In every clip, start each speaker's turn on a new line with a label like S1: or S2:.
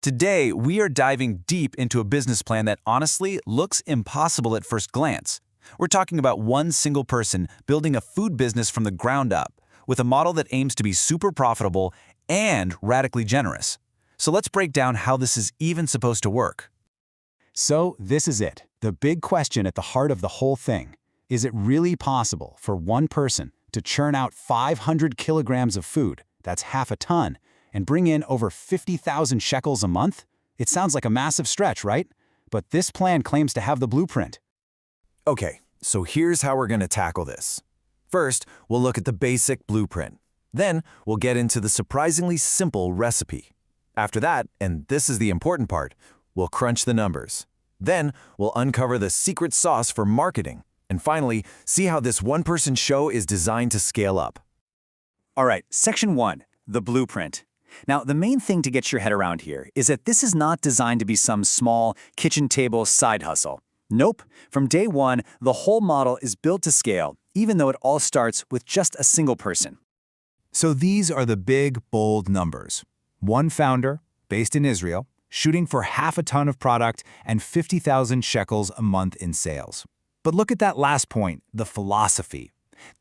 S1: Today, we are diving deep into a business plan that honestly looks impossible at first glance. We're talking about one single person building a food business from the ground up, with a model that aims to be super profitable and radically generous. So let's break down how this is even supposed to work.
S2: So this is it, the big question at the heart of the whole thing. Is it really possible for one person to churn out 500 kilograms of food, that's half a ton, and bring in over 50,000 shekels a month? It sounds like a massive stretch, right? But this plan claims to have the blueprint.
S3: Okay, so here's how we're going to tackle this. First, we'll look at the basic blueprint. Then, we'll get into the surprisingly simple recipe. After that, and this is the important part, we'll crunch the numbers. Then, we'll uncover the secret sauce for marketing. And finally, see how this one-person show is designed to scale up.
S4: All right, Section 1, the blueprint. Now, the main thing to get your head around here is that this is not designed to be some small kitchen table side hustle. Nope. From day one, the whole model is built to scale, even though it all starts with just a single person.
S2: So these are the big, bold numbers. One founder, based in Israel, shooting for half a ton of product and 50,000 shekels a month in sales. But look at that last point, the philosophy.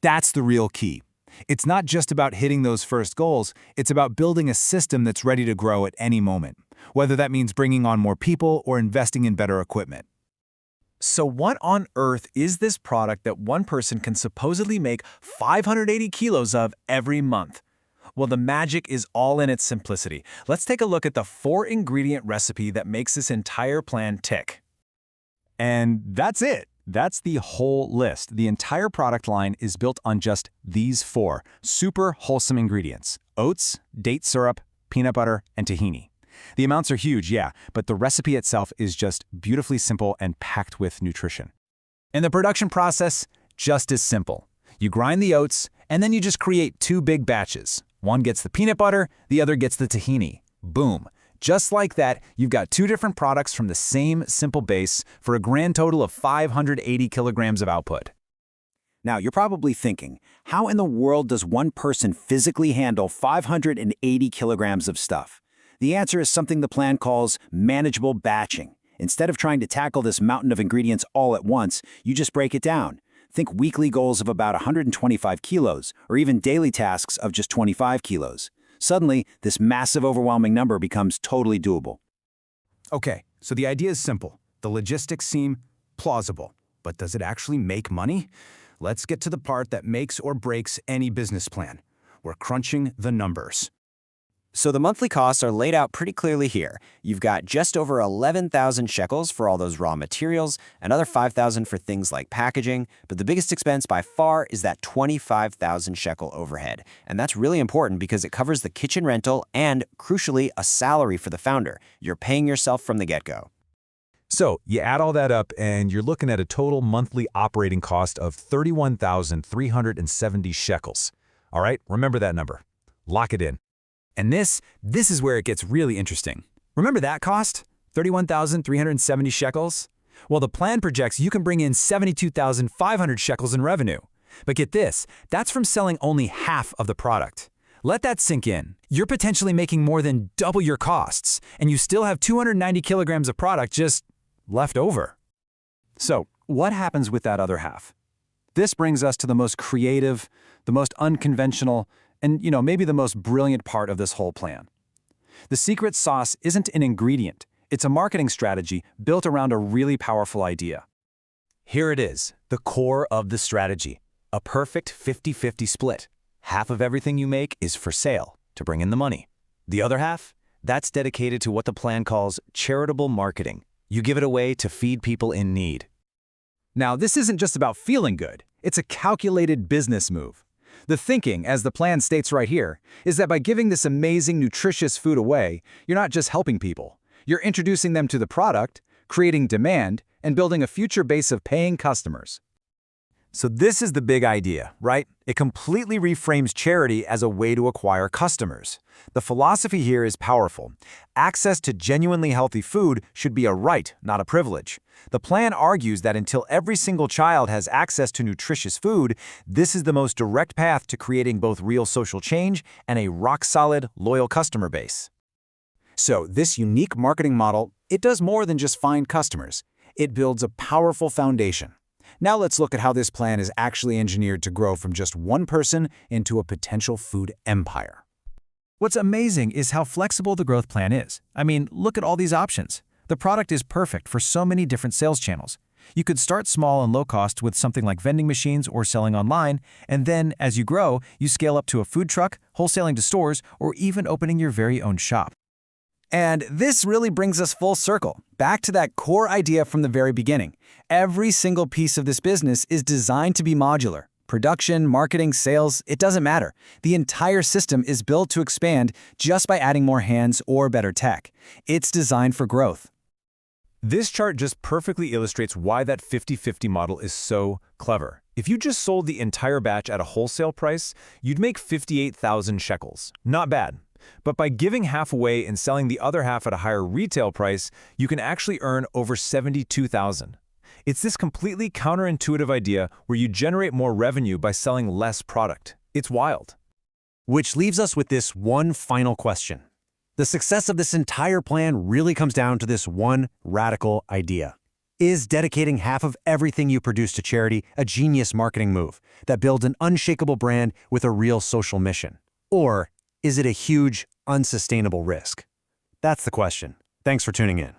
S2: That's the real key. It's not just about hitting those first goals, it's about building a system that's ready to grow at any moment, whether that means bringing on more people or investing in better equipment.
S1: So what on earth is this product that one person can supposedly make 580 kilos of every month? Well, the magic is all in its simplicity. Let's take a look at the 4-ingredient recipe that makes this entire plan tick.
S2: And that's it. That's the whole list. The entire product line is built on just these 4 super wholesome ingredients: oats, date syrup, peanut butter, and tahini. The amounts are huge, yeah, but the recipe itself is just beautifully simple and packed with nutrition.
S1: And the production process, just as simple. You grind the oats, and then you just create 2 big batches. One gets the peanut butter, the other gets the tahini. Boom. Just like that, you've got 2 different products from the same simple base for a grand total of 580 kilograms of output.
S4: Now, you're probably thinking, how in the world does one person physically handle 580 kilograms of stuff? The answer is something the plan calls manageable batching. Instead of trying to tackle this mountain of ingredients all at once, you just break it down. Think weekly goals of about 125 kilos, or even daily tasks of just 25 kilos. Suddenly, this massive, overwhelming number becomes totally doable.
S2: Okay, so the idea is simple. The logistics seem plausible. But does it actually make money? Let's get to the part that makes or breaks any business plan. We're crunching the numbers.
S5: So the monthly costs are laid out pretty clearly here. You've got just over 11,000 shekels for all those raw materials, another 5,000 for things like packaging, but the biggest expense by far is that 25,000 shekel overhead. And that's really important because it covers the kitchen rental and, crucially, a salary for the founder. You're paying yourself from the get-go.
S3: So, you add all that up and you're looking at a total monthly operating cost of 31,370 shekels. All right, remember that number. Lock it in.
S1: And this is where it gets really interesting. Remember that cost? 31,370 shekels? Well, the plan projects you can bring in 72,500 shekels in revenue. But get this, that's from selling only half of the product. Let that sink in. You're potentially making more than double your costs, and you still have 290 kilograms of product just left over.
S2: So, what happens with that other half? This brings us to the most creative, the most unconventional, and maybe the most brilliant part of this whole plan. The secret sauce isn't an ingredient. It's a marketing strategy built around a really powerful idea.
S1: Here it is, the core of the strategy. A perfect 50-50 split. Half of everything you make is for sale, to bring in the money. The other half, that's dedicated to what the plan calls charitable marketing. You give it away to feed people in need.
S2: Now, this isn't just about feeling good. It's a calculated business move. The thinking, as the plan states right here, is that by giving this amazing, nutritious food away, you're not just helping people. You're introducing them to the product, creating demand, and building a future base of paying customers.
S3: So this is the big idea, right? It completely reframes charity as a way to acquire customers. The philosophy here is powerful. Access to genuinely healthy food should be a right, not a privilege. The plan argues that until every single child has access to nutritious food, this is the most direct path to creating both real social change and a rock-solid, loyal customer base.
S2: So this unique marketing model, it does more than just find customers. It builds a powerful foundation. Now let's look at how this plan is actually engineered to grow from just one person into a potential food empire.
S1: What's amazing is how flexible the growth plan is. I mean, look at all these options. The product is perfect for so many different sales channels. You could start small and low cost with something like vending machines or selling online, and then, as you grow, you scale up to a food truck, wholesaling to stores, or even opening your very own shop.
S2: And this really brings us full circle, back to that core idea from the very beginning. Every single piece of this business is designed to be modular. Production, marketing, sales, it doesn't matter. The entire system is built to expand just by adding more hands or better tech. It's designed for growth.
S1: This chart just perfectly illustrates why that 50-50 model is so clever. If you just sold the entire batch at a wholesale price, you'd make 58,000 shekels. Not bad. But by giving half away and selling the other half at a higher retail price, you can actually earn over 72,000. It's this completely counterintuitive idea where you generate more revenue by selling less product. It's wild.
S4: Which leaves us with this one final question. The success of this entire plan really comes down to this one radical idea. Is dedicating half of everything you produce to charity a genius marketing move that builds an unshakable brand with a real social mission? Or is it a huge, unsustainable risk? That's the question. Thanks for tuning in.